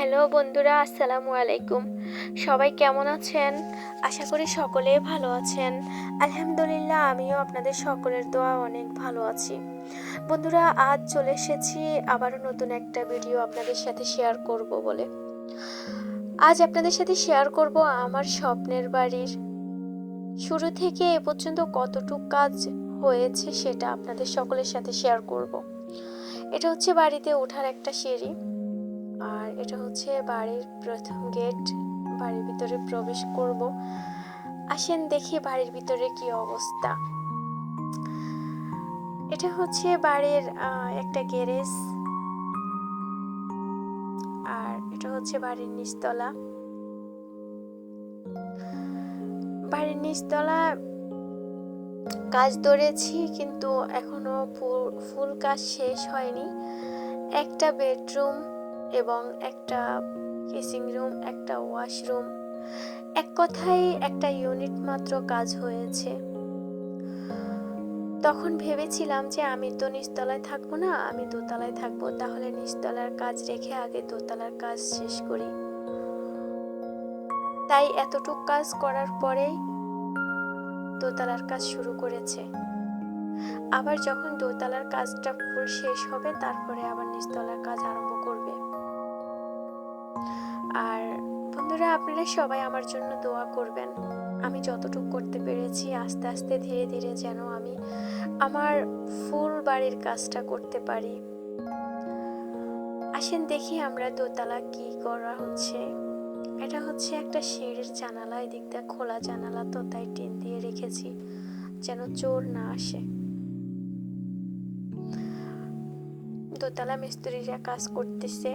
Hello বন্ধুরা, আসসালামু আলাইকুম। সবাই কেমন আছেন? আশা করি সকলেই ভালো আছেন। আলহামদুলিল্লাহ, আমিও আপনাদের সকলের দোয়া অনেক ভালো আছি। বন্ধুরা, আজ চলে এসেছি আবারও নতুন একটা ভিডিও আপনাদের সাথে শেয়ার করব বলে। আজ আপনাদের সাথে শেয়ার করব আমার স্বপ্নের বাড়ির শুরু থেকে এ পর্যন্ত কতটুকু কাজ হয়েছে সেটা আপনাদের সকলের সাথে শেয়ার করব। এটা হচ্ছে বাড়িতে ওঠার একটা সিঁড়ি, আর এটা হচ্ছে বাড়ির প্রথম গেট। বাড়ির ভিতরে প্রবেশ করব। আসেন দেখি বাড়ির ভিতরে কি অবস্থা। এটা হচ্ছে বাড়ির একটা গ্যারেজ, আর এটা হচ্ছে বাড়ির নিচতলা। বাড়ির নিচতলা কাজ ধরেছি, কিন্তু এখনো ফুল কাজ শেষ হয়নি। একটা বেডরুম এবং একটা কিচিং রুম, একটা ওয়াশরুম, এক কথায় একটা ইউনিট মাত্র কাজ হয়েছে। তখন ভেবেছিলাম যে আমি তো নিচতলায় থাকবো না, আমি দোতলায় থাকবো, তাহলে নিচতলার কাজ রেখে আগে দোতলার কাজ শেষ করি। তাই এতটুক কাজ করার পরেই দোতলার কাজ শুরু করেছে। আবার যখন দোতলার কাজটা ফুল শেষ হবে, তারপরে আবার নিচতলার কাজ আরম্ভ করবে। আর বন্ধুরা, আপনারা সবাই আমার জন্য দোয়া করবেন। আমি যতটুকু করতে পেরেছি আস্তে আস্তে ধীরে ধীরে যেন আমি আমার ফুল বাড়ির কাজটা করতে পারি। আসেন দেখি আমরা দোতলা কি করা হচ্ছে। এটা হচ্ছে একটা সিঁড়ির জানালা, এদিক দিয়ে খোলা জানালা, তো তাই টিন দিয়ে রেখেছি যেন চোর না আসে। দোতলা মিস্ত্রিরা কাজ করতেছে।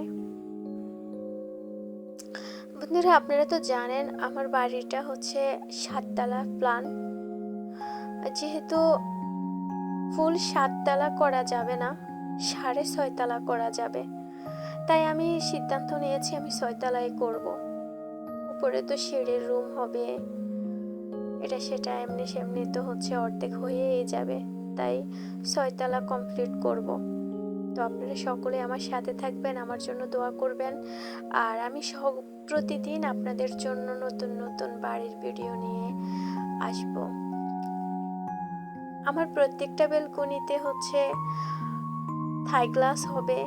বন্ধুরা, আপনারা তো জানেন আমার বাড়িটা হচ্ছে 7তলা প্ল্যান। যেহেতু ফুল 7তলা করা যাবে না, 6.5তলা করা যাবে, তাই আমি সিদ্ধান্ত নিয়েছি আমি 6তলায় করব। উপরে তো সিঁড়ির রুম হবে, এটা সেটা এমনি সেমনি তো হচ্ছে অর্ধেক হয়েই যাবে, তাই 6তলা কমপ্লিট করব। তো আপনারা সকলে আমার সাথে থাকবেন, আমার জন্য দোয়া করবেন। আর আমি প্রতিদিন আপনাদের জন্য নতুন নতুন বাড়ির ভিডিও নিয়ে আসব। আমার প্রত্যেকটা বেলকনিতে হচ্ছে থাই গ্লাস হবে,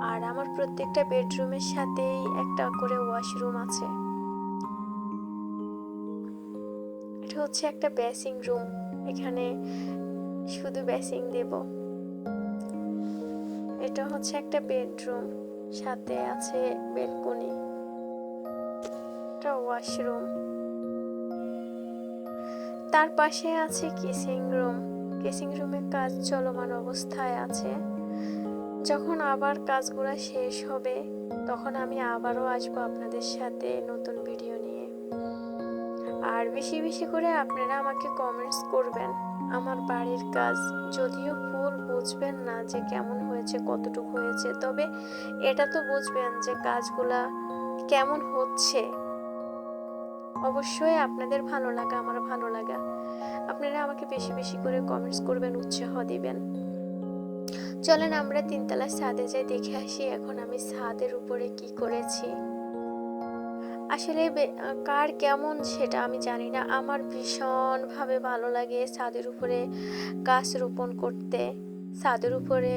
আর আমার প্রত্যেকটা বেডরুমের সাথেই একটা করে ওয়াশরুম আছে। এটা হচ্ছে একটা বেসিং রুম, এখানে শুধু বেসিং দেব। এটা হচ্ছে একটা বেডরুম, সাথে আছে বেলকনি, একটা ওয়াশরুম। তার পাশে আছে কিচিং রুম। কিচিং রুমের কাজ চলমান অবস্থায় আছে। যখন আবার কাজগুলো শেষ হবে, তখন আমি আবারও আসবো আপনাদের সাথে নতুন ভিডিও নিয়ে। আর বেশি বেশি করে আপনারা আমাকে কমেন্টস করবেন আমার বাড়ির কাজ। যদিও ফুল বুঝবেন না যে কেমন হয়েছে, কতটুকু হয়েছে, তবে এটা তো বুঝবেন যে কাজগুলা কেমন হচ্ছে। অবশ্যই আপনাদের ভালো লাগা আমার ভালো লাগা। আপনারা আমাকে বেশি বেশি করে কমেন্টস করবেন, উৎসাহ দিবেন। চলেন আমরা 3তলার ছাদে যাই, দেখে আসি এখন আমি ছাদের উপরে কি করেছি। আসলে কার কেমন সেটা আমি জানি না, আমার ভীষণভাবে ভালো লাগে ছাদের উপরে গাছ রোপণ করতে, ছাদের উপরে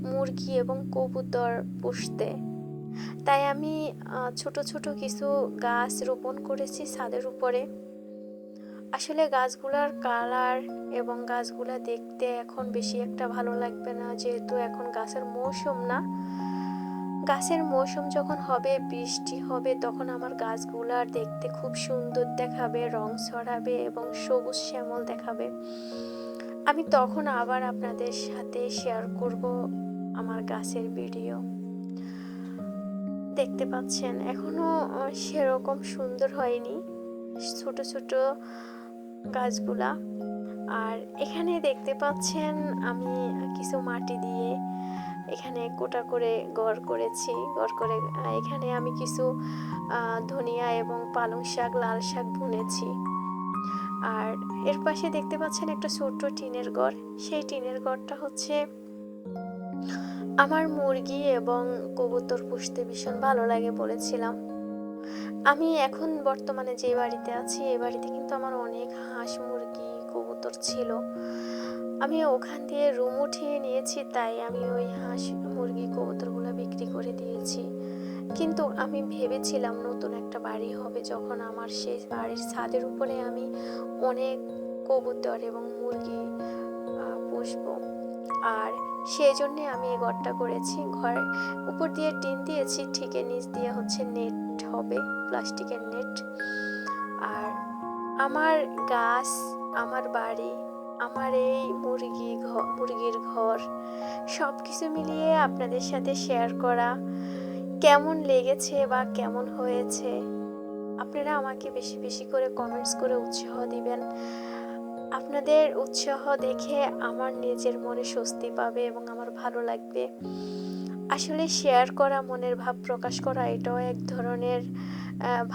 মুরগি এবং কবুতর পুষতে। তাই আমি ছোট ছোট কিছু গাছ রোপণ করেছি ছাদের উপরে। আসলে গাছগুলার কালার এবং গাছগুলা দেখতে এখন বেশি একটা ভালো লাগবে না, যেহেতু এখন গাছের মৌসুম না। গাছের মৌসুম যখন হবে, বৃষ্টি হবে, তখন আমার গাছগুলার দেখতে খুব সুন্দর দেখাবে, রং ছড়াবে এবং সবুজ শ্যামল দেখাবে। আমি তখন আবার আপনাদের সাথে শেয়ার করব আমার গাছের ভিডিও। দেখতে পাচ্ছেন এখনো সেরকম সুন্দর হয়নি ছোট ছোট গাছগুলা। আর এখানে দেখতে পাচ্ছেন আমি কিছু মাটি দিয়ে এখানে কোটা করে ঘর করেছি। ঘর করে এখানে আমি কিছু ধনিয়া এবং পালং শাক, লাল শাক বুনেছি। আর এর পাশে দেখতে পাচ্ছেন একটা ছোট্ট টিনের ঘর। সেই টিনের ঘরটা হচ্ছে আমার মুরগি এবং কবুতর পুষতে ভীষণ ভালো লাগে বলেছিলাম। আমি এখন বর্তমানে যে বাড়িতে আছি এই বাড়িতে কিন্তু আমার অনেক হাঁস মুরগি কবুতর ছিল। আমি ওখান দিয়ে রুম উঠিয়ে নিয়েছি, তাই আমি ওই হাঁস মুরগি কবুতরগুলো বিক্রি করে দিয়েছি। কিন্তু আমি ভেবেছিলাম নতুন একটা বাড়ি হবে, যখন আমার সেই বাড়ির ছাদের উপরে আমি অনেক কবুতর এবং মুরগি পুষবো। আর সেই জন্যে আমি এই ঘরটা করেছি। ঘরের উপর দিয়ে টিন দিয়েছি, ঠিক নিচ দিয়ে হচ্ছে নেট হবে, প্লাস্টিকের নেট। আর আমার গাছ, আমার বাড়ি, আমার এই মুরগির ঘর সব কিছু মিলিয়ে আপনাদের সাথে শেয়ার করা। কেমন লেগেছে বা কেমন হয়েছে আপনারা আমাকে বেশি বেশি করে কমেন্টস করে উৎসাহ দিবেন। আপনাদের উৎসাহ দেখে আমার নিজের মনে স্বস্তি পাবে এবং আমার ভালো লাগবে। আসলে শেয়ার করা, মনের ভাব প্রকাশ করা, এটাও এক ধরনের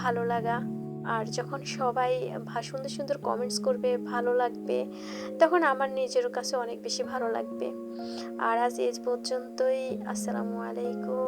ভালো লাগা। আর যখন সবাই সুন্দর সুন্দর কমেন্টস করবে, ভালো লাগবে, তখন আমার নিজের কাছে অনেক বেশি ভালো লাগবে। আর আজ এই পর্যন্তই। আসসালামু আলাইকুম।